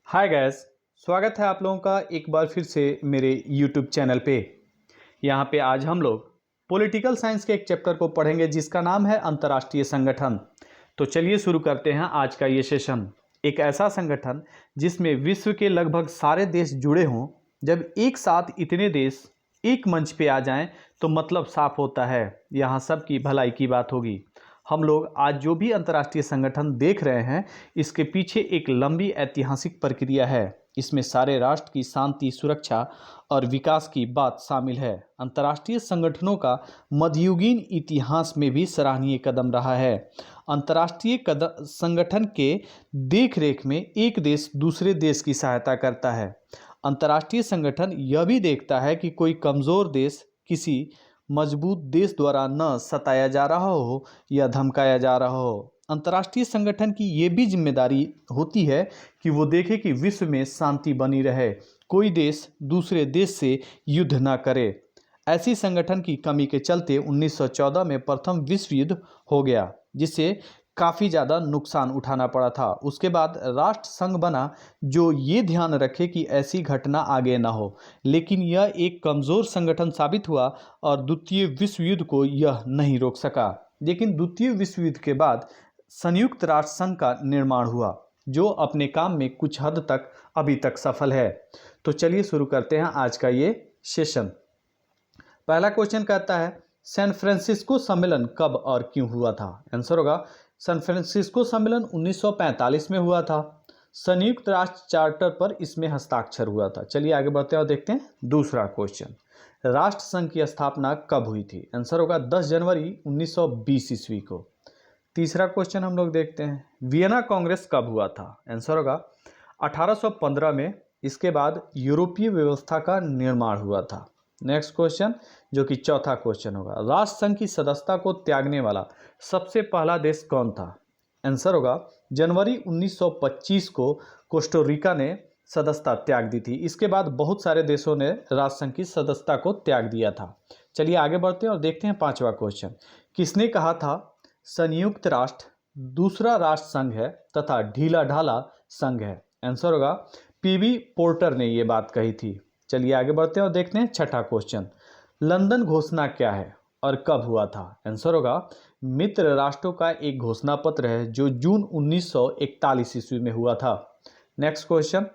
Hi guys, स्वागत है आप लोगों का एक बार फिर से मेरे यूट्यूब चैनल पे। यहाँ पे आज हम लोग पॉलिटिकल साइंस के एक चैप्टर को पढ़ेंगे जिसका नाम है अंतर्राष्ट्रीय संगठन। तो चलिए शुरू करते हैं आज का ये सेशन। एक ऐसा संगठन जिसमें विश्व के लगभग सारे देश जुड़े हों। जब एक साथ इतने देश एक मंच पे आ जाएं तो मतलब साफ होता है, यहाँ सबकी भलाई की बात होगी। हम लोग आज जो भी अंतर्राष्ट्रीय संगठन देख रहे हैं, इसके पीछे एक लंबी ऐतिहासिक प्रक्रिया है। इसमें सारे राष्ट्र की शांति, सुरक्षा और विकास की बात शामिल है। अंतर्राष्ट्रीय संगठनों का मध्ययुगीन इतिहास में भी सराहनीय कदम रहा है। अंतर्राष्ट्रीय संगठन के देखरेख में एक देश दूसरे देश की सहायता करता है। अंतर्राष्ट्रीय संगठन यह भी देखता है कि कोई कमज़ोर देश किसी मजबूत देश द्वारा न सताया जा रहा हो या धमकाया जा रहा हो। अंतर्राष्ट्रीय संगठन की ये भी जिम्मेदारी होती है कि वो देखे कि विश्व में शांति बनी रहे, कोई देश दूसरे देश से युद्ध न करे। ऐसी संगठन की कमी के चलते 1914 में प्रथम विश्व युद्ध हो गया, जिससे काफ़ी ज़्यादा नुकसान उठाना पड़ा था। उसके बाद राष्ट्र संघ बना जो ये ध्यान रखे कि ऐसी घटना आगे ना हो, लेकिन यह एक कमज़ोर संगठन साबित हुआ और द्वितीय विश्व युद्ध को यह नहीं रोक सका। लेकिन द्वितीय विश्व युद्ध के बाद संयुक्त राष्ट्र संघ का निर्माण हुआ, जो अपने काम में कुछ हद तक अभी तक सफल है। तो चलिए शुरू करते हैं आज का ये सेशन। पहला क्वेश्चन कहता है, सैन फ्रांसिस्को सम्मेलन कब और क्यों हुआ था? आंसर होगा सैन फ्रांसिस्को सम्मेलन 1945 में हुआ था। संयुक्त राष्ट्र चार्टर पर इसमें हस्ताक्षर हुआ था। चलिए आगे बढ़ते हैं और देखते हैं दूसरा क्वेश्चन। राष्ट्र संघ की स्थापना कब हुई थी? आंसर होगा 10 जनवरी 1920 ईस्वी को। तीसरा क्वेश्चन हम लोग देखते हैं, वियना कांग्रेस कब हुआ था? आंसर होगा 1815 में। इसके बाद यूरोपीय व्यवस्था का निर्माण हुआ था। नेक्स्ट क्वेश्चन, जो कि चौथा क्वेश्चन होगा, राष्ट्र संघ की सदस्यता को त्यागने वाला सबसे पहला देश कौन था? आंसर होगा जनवरी 1925 को कोस्टारिका ने सदस्यता त्याग दी थी। इसके बाद बहुत सारे देशों ने राष्ट्र संघ की सदस्यता को त्याग दिया था। चलिए आगे बढ़ते हैं और देखते हैं पांचवा क्वेश्चन। किसने कहा था संयुक्त राष्ट्र दूसरा राष्ट्र संघ है तथा ढीला ढाला संघ है? आंसर होगा पीवी पोर्टर ने ये बात कही थी। चलिए आगे बढ़ते हैं और देखते हैं छठा क्वेश्चन। लंदन घोषणा क्या है और कब हुआ था? आंसर होगा मित्र राष्ट्रों का एक घोषणा पत्र है जो जून 1941 ईस्वी में हुआ था। नेक्स्ट क्वेश्चन,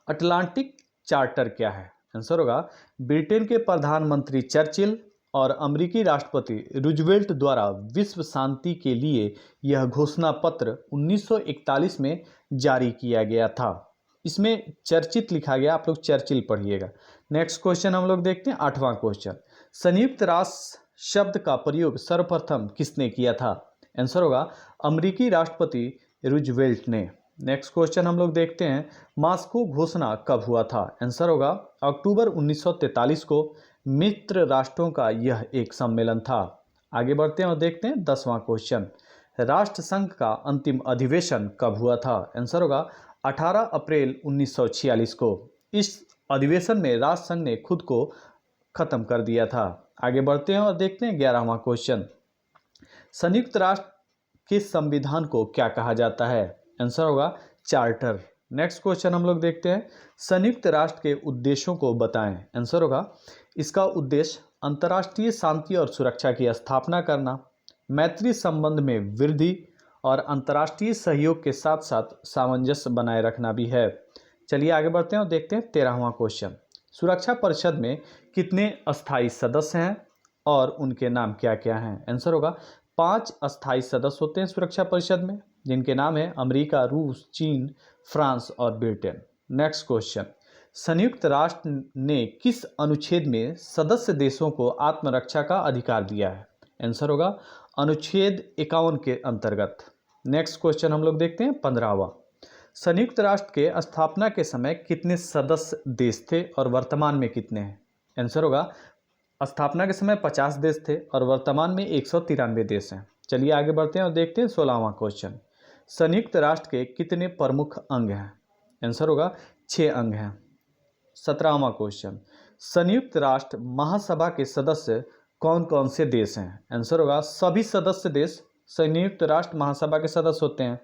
अटलांटिक चार्टर क्या है? आंसर होगा ब्रिटेन के प्रधानमंत्री चर्चिल और अमेरिकी राष्ट्रपति रूजवेल्ट द्वारा विश्व शांति के लिए यह घोषणा पत्र 1941 में जारी किया गया था। इसमें चर्चित लिखा गया, आप लोग चर्चिल पढ़िएगा। नेक्स्ट क्वेश्चन हम लोग देखते हैं आठवां क्वेश्चन। संयुक्त राष्ट्र शब्द का प्रयोग सर्वप्रथम किसने किया था? आंसर होगा अमेरिकी राष्ट्रपति रूजवेल्ट ने। नेक्स्ट क्वेश्चन हम लोग देखते हैं, मॉस्को घोषणा कब हुआ था? आंसर होगा अक्टूबर 1943 को। मित्र राष्ट्रों का यह एक सम्मेलन था। आगे बढ़ते हैं और देखते हैं 10वां क्वेश्चन। राष्ट्र संघ का अंतिम अधिवेशन कब हुआ था? आंसर होगा 18 अप्रैल 1946 को। इस अधिवेशन में राष्ट्र संघ ने खुद को खत्म कर दिया था। आगे बढ़ते हैं और देखते हैं 11वां क्वेश्चन। संयुक्त राष्ट्र के संविधान को क्या कहा जाता है? आंसर होगा चार्टर। नेक्स्ट क्वेश्चन हम लोग देखते हैं, संयुक्त राष्ट्र के उद्देश्यों को बताएं। आंसर होगा इसका उद्देश्य अंतर्राष्ट्रीय शांति और सुरक्षा की स्थापना करना, मैत्री संबंध में वृद्धि और अंतर्राष्ट्रीय सहयोग के साथ साथ सामंजस्य बनाए रखना भी है। चलिए आगे बढ़ते हैं और देखते हैं 13वां क्वेश्चन। सुरक्षा परिषद में कितने अस्थायी सदस्य हैं और उनके नाम क्या क्या हैं? आंसर होगा 5 अस्थायी सदस्य होते हैं सुरक्षा परिषद में, जिनके नाम हैं अमेरिका, रूस, चीन, फ्रांस और ब्रिटेन। नेक्स्ट क्वेश्चन, संयुक्त राष्ट्र ने किस अनुच्छेद में सदस्य देशों को आत्मरक्षा का अधिकार दिया है? आंसर होगा अनुच्छेद 51 के अंतर्गत। नेक्स्ट क्वेश्चन हम लोग देखते हैं 15वां। संयुक्त राष्ट्र के स्थापना के समय कितने सदस्य देश थे और वर्तमान में कितने हैं? आंसर होगा स्थापना के समय 50 देश थे और वर्तमान में 193 देश हैं। चलिए आगे बढ़ते हैं और देखते हैं 16वां क्वेश्चन। संयुक्त राष्ट्र के कितने प्रमुख अंग हैं? आंसर होगा 6 अंग हैं। 17वां क्वेश्चन, संयुक्त राष्ट्र महासभा के सदस्य कौन कौन से देश हैं? आंसर होगा सभी सदस्य देश संयुक्त राष्ट्र महासभा के सदस्य होते हैं।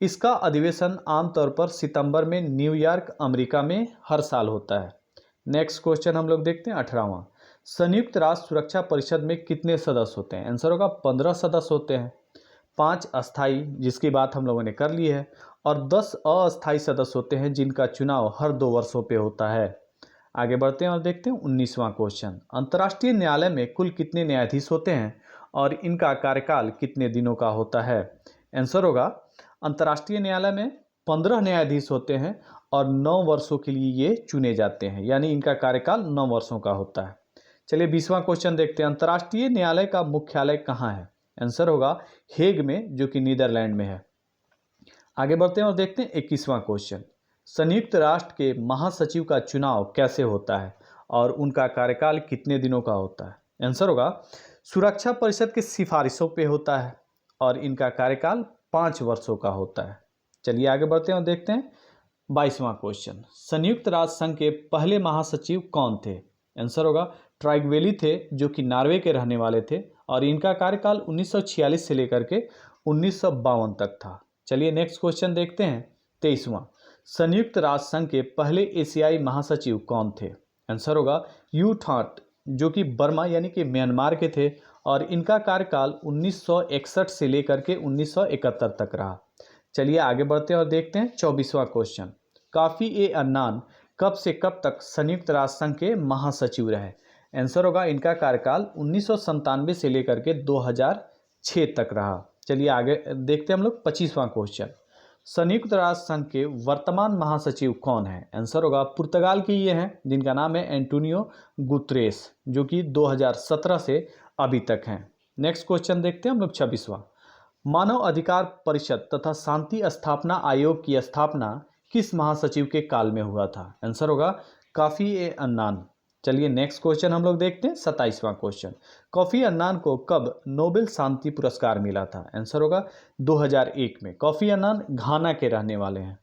इसका अधिवेशन आमतौर पर सितंबर में न्यूयॉर्क अमेरिका में हर साल होता है। नेक्स्ट क्वेश्चन हम लोग देखते हैं 18वां। संयुक्त राष्ट्र सुरक्षा परिषद में कितने सदस्य होते हैं? आंसर होगा 15 सदस्य होते हैं। 5 अस्थाई, जिसकी बात हम लोगों ने कर ली है, और 10 अस्थाई सदस्य होते हैं जिनका चुनाव हर 2 वर्षों पे होता है। आगे बढ़ते हैं और देखते हैं 19वां क्वेश्चन। अंतर्राष्ट्रीय न्यायालय में कुल कितने न्यायाधीश होते हैं और इनका कार्यकाल कितने दिनों का होता है? आंसर होगा अंतर्राष्ट्रीय न्यायालय में 15 न्यायाधीश होते हैं और 9 वर्षों के लिए ये चुने जाते हैं, यानी इनका कार्यकाल 9 वर्षों का होता है। चलिए 20वां क्वेश्चन देखते हैं। अंतर्राष्ट्रीय न्यायालय का मुख्यालय कहाँ है? आंसर होगा हेग में, जो कि नीदरलैंड में है। आगे बढ़ते हैं और देखते हैं 21वां क्वेश्चन। संयुक्त राष्ट्र के महासचिव का चुनाव कैसे होता है और उनका कार्यकाल कितने दिनों का होता है? आंसर होगा सुरक्षा परिषद की सिफारिशों पे होता है और इनका कार्यकाल 5 वर्षों का होता है। चलिए आगे बढ़ते हैं और देखते हैं 22वां क्वेश्चन। संयुक्त राष्ट्र संघ के पहले महासचिव कौन थे? आंसर होगा ट्राइगवेली थे, जो कि नॉर्वे के रहने वाले थे, और इनका कार्यकाल 1946 से लेकर के 1952 तक था। चलिए नेक्स्ट क्वेश्चन देखते हैं 23वां। संयुक्त राष्ट्र संघ के पहले एशियाई महासचिव कौन थे? आंसर होगा यू थॉट, जो कि बर्मा यानी कि म्यांमार के थे, और इनका कार्यकाल 1961 से लेकर के 1971 तक रहा। चलिए आगे बढ़ते हैं और देखते हैं 24वां क्वेश्चन। काफी ए अन्नान कब से कब तक संयुक्त राष्ट्र संघ के महासचिव रहे? आंसर होगा इनका कार्यकाल 1997 से लेकर के 2006 तक रहा। चलिए आगे देखते हैं हम लोग 25वां क्वेश्चन। संयुक्त राष्ट्र संघ के वर्तमान महासचिव कौन है? आंसर होगा पुर्तगाल के ये हैं, जिनका नाम है एंटोनियो गुतरेस, जो कि 2017 से अभी तक हैं। नेक्स्ट क्वेश्चन देखते हैं हम लोग 26वां। मानव अधिकार परिषद तथा शांति स्थापना आयोग की स्थापना किस महासचिव के काल में हुआ था? आंसर होगा काफी ए अन्नान। चलिए नेक्स्ट क्वेश्चन हम लोग देखते हैं 27वां क्वेश्चन। कोफी अन्नान को कब नोबेल शांति पुरस्कार मिला था? आंसर होगा 2001 में। कोफी अन्नान घाना के रहने वाले हैं।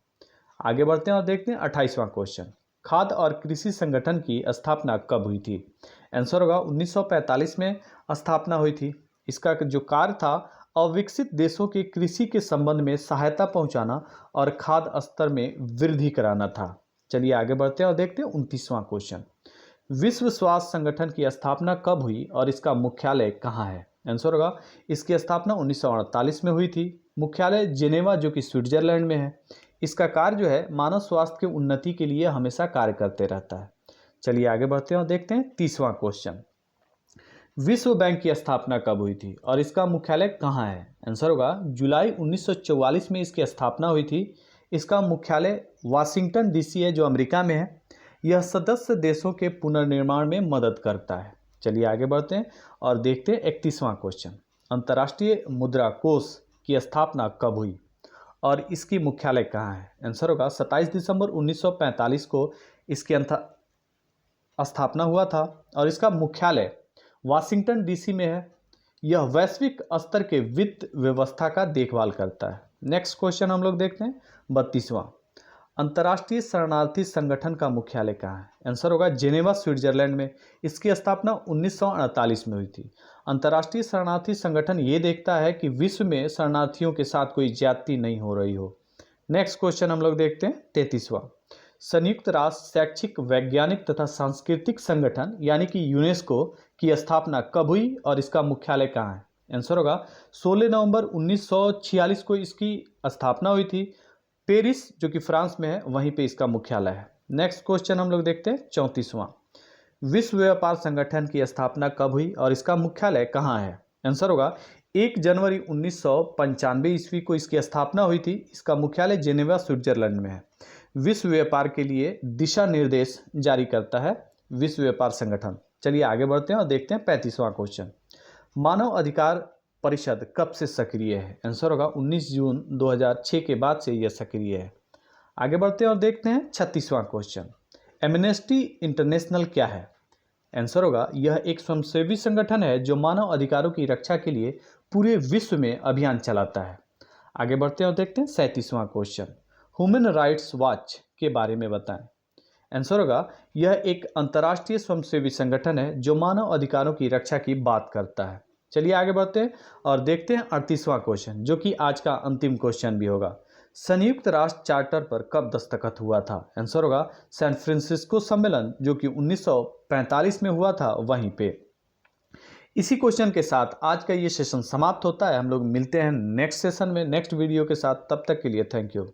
आगे बढ़ते हैं और देखते हैं 28वां क्वेश्चन। खाद्य और कृषि संगठन की स्थापना कब हुई थी? आंसर होगा 1945 में स्थापना हुई थी। इसका जो कार्य था अविकसित देशों के कृषि के संबंध में सहायता पहुंचाना और खाद्य स्तर में वृद्धि कराना था। चलिए आगे बढ़ते हैं और देखते हैं 29वां क्वेश्चन। विश्व स्वास्थ्य संगठन की स्थापना कब हुई और इसका मुख्यालय कहाँ है? आंसर होगा इसकी स्थापना 1948 में हुई थी। मुख्यालय जेनेवा, जो कि स्विट्जरलैंड में है। इसका कार्य जो है मानव स्वास्थ्य की उन्नति के लिए हमेशा कार्य करते रहता है। चलिए आगे बढ़ते हैं और देखते हैं 30वां क्वेश्चन। विश्व बैंक की स्थापना कब हुई थी और इसका मुख्यालय कहाँ है? आंसर होगा जुलाई 1944 में इसकी स्थापना हुई थी। इसका मुख्यालय वाशिंगटन डीसी है, जो अमेरिका में है। यह सदस्य देशों के पुनर्निर्माण में मदद करता है। चलिए आगे बढ़ते हैं और देखते हैं 31वां क्वेश्चन। अंतर्राष्ट्रीय मुद्रा कोष की स्थापना कब हुई और इसकी मुख्यालय कहाँ है? आंसर होगा 27 दिसंबर 1945 को इसकी स्थापना हुआ था और इसका मुख्यालय वाशिंगटन डीसी में है। यह वैश्विक स्तर के वित्त व्यवस्था का देखभाल करता है। नेक्स्ट क्वेश्चन हम लोग देखते हैं 32वां। अंतर्राष्ट्रीय शरणार्थी संगठन का मुख्यालय कहाँ है? आंसर होगा जेनेवा, स्विट्जरलैंड में। इसकी स्थापना 1948 में हुई थी। अंतर्राष्ट्रीय शरणार्थी संगठन ये देखता है कि विश्व में शरणार्थियों के साथ कोई ज्यादती नहीं हो रही हो। नेक्स्ट क्वेश्चन हम लोग देखते हैं 33वां। संयुक्त राष्ट्र शैक्षिक, वैज्ञानिक तथा सांस्कृतिक संगठन यानी कि यूनेस्को की स्थापना कब हुई और इसका मुख्यालय कहाँ है? आंसर होगा 16 नवंबर 1946 को इसकी स्थापना हुई थी। पेरिस, जो कि फ्रांस में है, वहीं पे इसका मुख्यालय है। नेक्स्ट क्वेश्चन हम लोग देखते हैं 34वां। विश्व व्यापार संगठन की स्थापना कब हुई और इसका मुख्यालय कहाँ है? आंसर होगा 1 जनवरी 1995 ईस्वी को इसकी स्थापना हुई थी। इसका मुख्यालय जेनेवा, स्विट्जरलैंड में है। विश्व व्यापार के लिए दिशा निर्देश जारी करता है विश्व व्यापार संगठन। चलिए आगे बढ़ते हैं और देखते हैं 35वां क्वेश्चन। मानव अधिकार परिषद कब से सक्रिय है? आंसर होगा 19 जून 2006 के बाद से यह सक्रिय है। आगे बढ़ते हैं और देखते हैं 36वां क्वेश्चन। एमनेस्टी इंटरनेशनल क्या है? आंसर होगा यह एक स्वयंसेवी संगठन है जो मानव अधिकारों की रक्षा के लिए पूरे विश्व में अभियान चलाता है। आगे बढ़ते हैं और देखते हैं 37वां क्वेश्चन। ह्यूमन राइट्स वॉच के बारे में बताएं। आंसर होगा यह एक अंतर्राष्ट्रीय स्वयंसेवी संगठन है जो मानव अधिकारों की रक्षा की बात करता है। चलिए आगे बढ़ते हैं और देखते हैं 38वां क्वेश्चन, जो कि आज का अंतिम क्वेश्चन भी होगा। संयुक्त राष्ट्र चार्टर पर कब दस्तखत हुआ था? आंसर होगा सैन फ्रांसिस्को सम्मेलन, जो कि 1945 में हुआ था, वहीं पे। इसी क्वेश्चन के साथ आज का ये सेशन समाप्त होता है। हम लोग मिलते हैं नेक्स्ट सेशन में नेक्स्ट वीडियो के साथ। तब तक के लिए थैंक यू।